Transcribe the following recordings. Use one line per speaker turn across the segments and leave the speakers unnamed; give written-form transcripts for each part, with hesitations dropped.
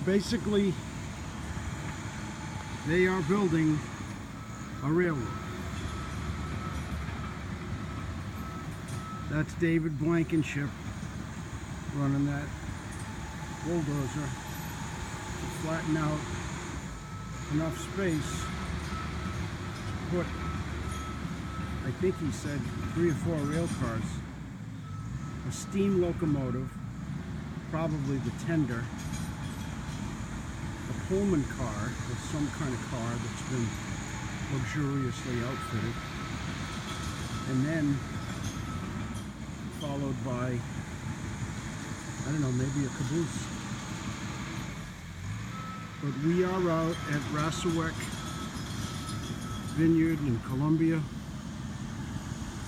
Basically, they are building a railroad. That's David Blankenship running that bulldozer to flatten out enough space to put, I think he said, 3 or 4 rail cars, a steam locomotive, probably the tender, a Pullman car, or some kind of car that's been luxuriously outfitted, and then followed by, I don't know, maybe a caboose. But we are out at Rassawek Vineyard in Columbia,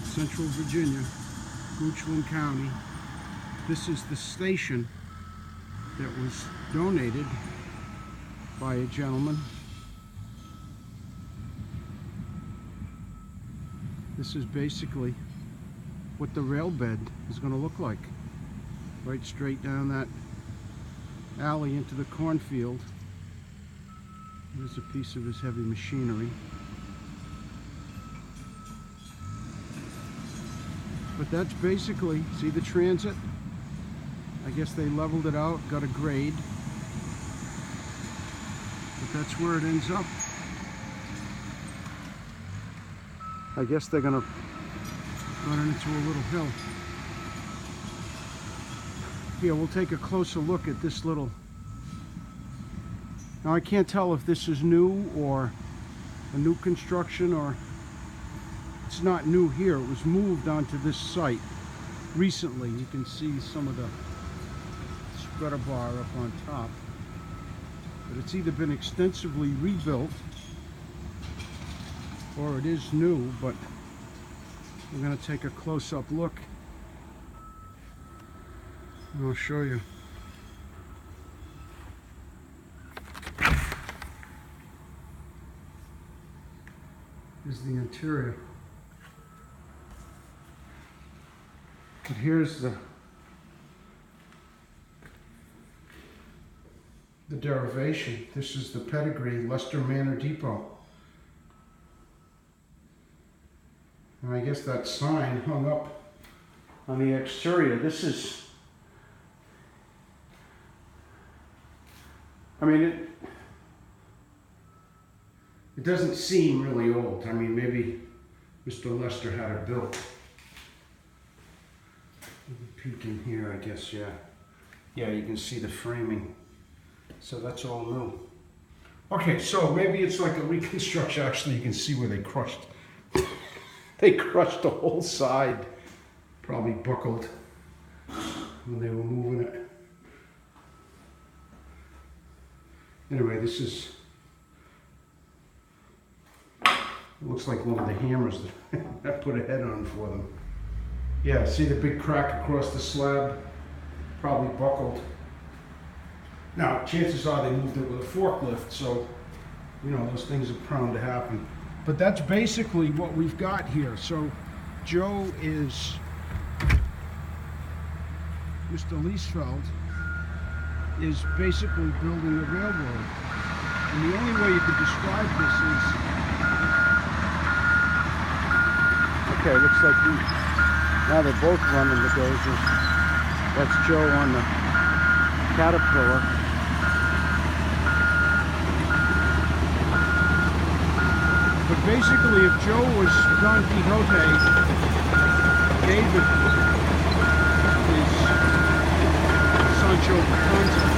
Central Virginia, Goochland County. This is the station that was donated by a gentleman. This is basically what the rail bed is going to look like. Right straight down that alley into the cornfield. There's a piece of his heavy machinery. But that's basically, see the transit? I guess they leveled it out, got a grade. But that's where it ends up. I guess they're gonna run into a little hill. Here, we'll take a closer look at this little. Now I can't tell if this is new or a new construction, or it's not new here. It was moved onto this site recently. You can see some of the spreader bar up on top. But it's either been extensively rebuilt or it is new, but we're going to take a close-up look and I'll show you. Here's the interior. But here's the derivation. This is the pedigree, Leicester Manor Depot. And I guess that sign hung up on the exterior. This is, I mean, it doesn't seem really old. I mean, maybe Mr. Lester had it built. Peek in here, I guess, yeah. Yeah, you can see the framing. So that's all new. Okay, so maybe it's like a reconstruction. Actually, you can see where they crushed. They crushed the whole side. Probably buckled when they were moving it. Anyway, this is, it looks like one of the hammers that I put a head on for them. Yeah, see the big crack across the slab? Probably buckled. Now, chances are they moved it with a forklift, so, you know, those things are prone to happen. But that's basically what we've got here. So, Joe is, Mr. Liesfeld is basically building a railroad. And the only way you could describe this is, okay, looks like now they're both running the dozers. That's Joe on the Caterpillar. But basically, if Joe was Don Quixote, David is Sancho Panza.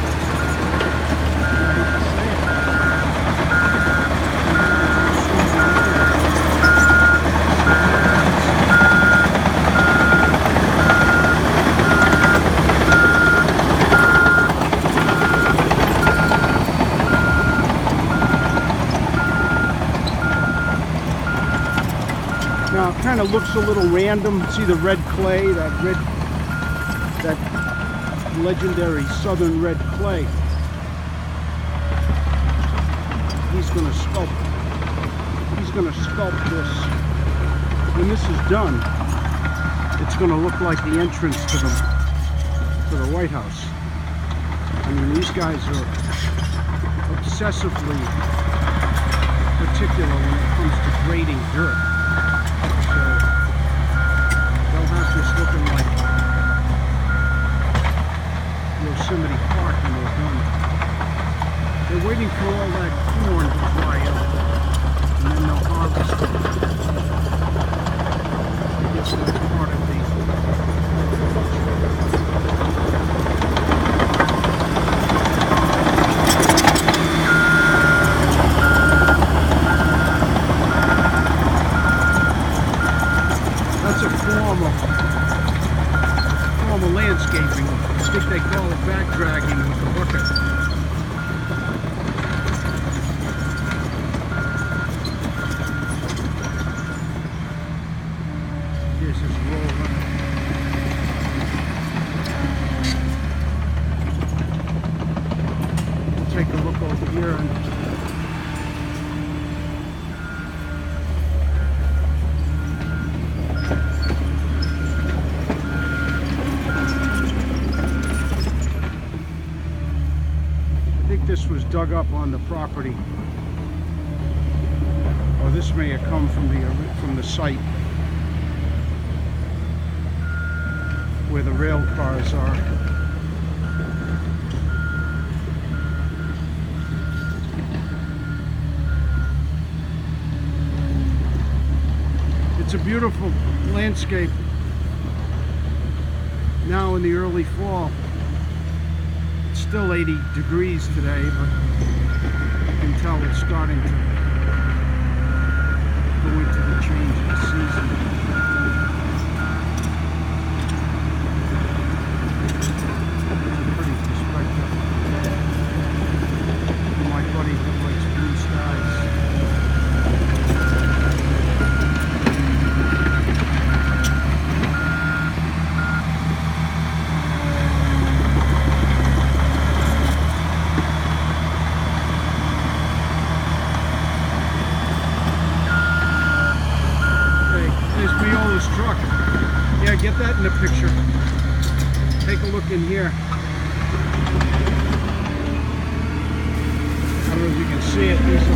Now it kind of looks a little random. See the red clay, that legendary southern red clay. He's going to sculpt this. When this is done, it's going to look like the entrance to the White House. I mean, these guys are obsessively particular when it comes to grading dirt. So they'll have this looking like Yosemite Park when they're done. They're waiting for all that corn to dry up, and then they'll harvest it. I guess that's part of the form of landscaping. I think they call it back dragging with the bucket. Here's this roller. We'll take a look over here and this was dug up on the property, or this may have come from the site where the rail cars are. It's a beautiful landscape now in the early fall. Still 80 degrees today, but you can tell it's starting to go into the change of the season. Pretty perspective. My buddy who likes blue skies. Truck. Yeah, get that in the picture. Take a look in here. I don't know if you can see it. These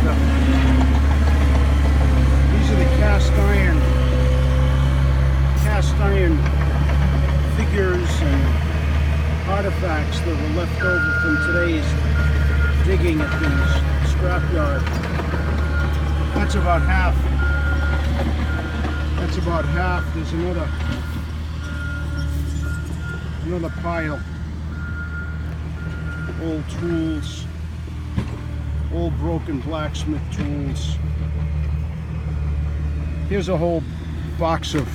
are the cast iron figures and artifacts that were left over from today's digging at the scrapyard. That's about half. That's about half. There's another pile. Old tools, old broken blacksmith tools. Here's a whole box of,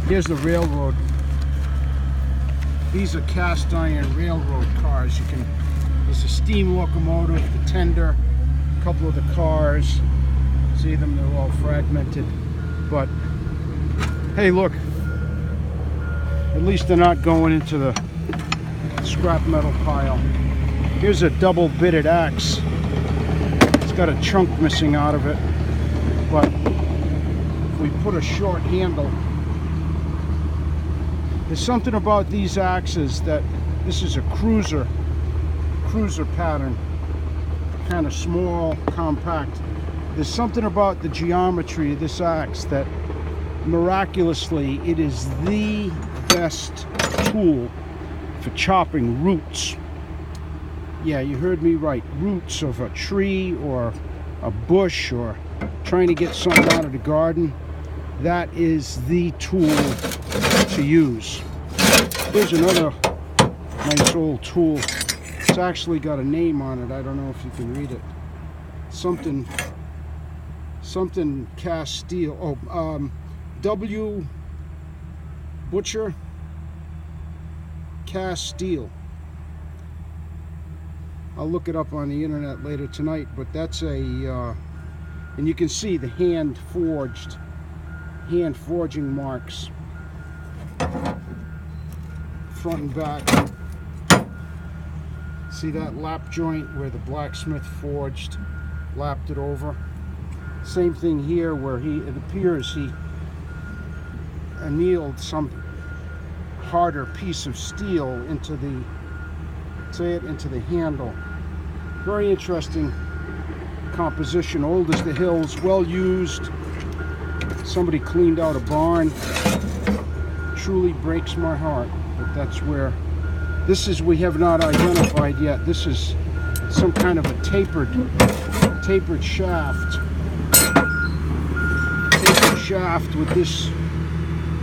here's the railroad. These are cast iron railroad cars. There's a steam locomotive, the tender, a couple of the cars. See them, they're all fragmented. But hey, look, at least they're not going into the scrap metal pile. Here's a double bitted axe. It's got a chunk missing out of it, but if we put a short handle, there's something about these axes that, this is a cruiser pattern, kind of small, compact. There's something about the geometry of this axe that miraculously, it is the best tool for chopping roots. Yeah, you heard me right. Roots of a tree or a bush or trying to get something out of the garden. That is the tool to use. Here's another nice old tool. It's actually got a name on it. I don't know if you can read it. Something cast steel. Oh, W. Butcher cast steel. I'll look it up on the internet later tonight, but that's and you can see the hand forging marks, front and back. See that lap joint where the blacksmith lapped it over? Same thing here where it appears he annealed some harder piece of steel into see it, into the handle. Very interesting composition, old as the hills, well used. Somebody cleaned out a barn. Truly breaks my heart, but that's where this is. We have not identified yet. This is some kind of a tapered shaft. Tapered shaft with this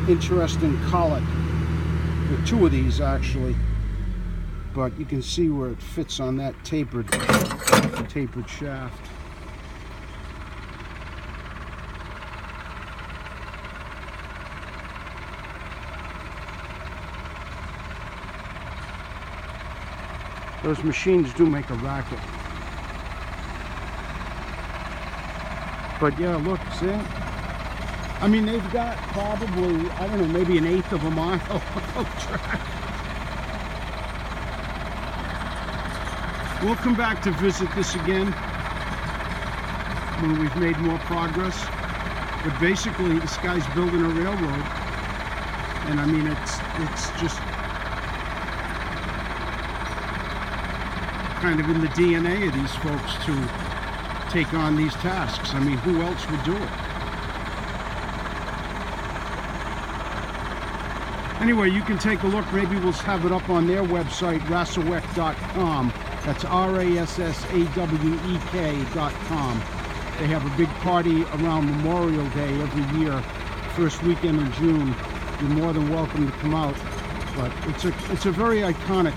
interesting collet. There are two of these actually, but you can see where it fits on that tapered shaft. Those machines do make a racket. But yeah, look, see? I mean, they've got probably, I don't know, maybe an eighth of a mile of track. We'll come back to visit this again when we've made more progress. But basically, this guy's building a railroad. And I mean, it's just kind of in the DNA of these folks to take on these tasks. I mean, who else would do it? Anyway, you can take a look. Maybe we'll have it up on their website, Rassawek.com. That's RASSAWEK.com. They have a big party around Memorial Day every year, first weekend in June. You're more than welcome to come out. But it's a very iconic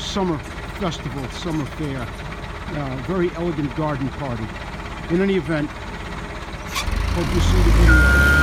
summer festival, summer fair, very elegant garden party. In any event, hope you see the video.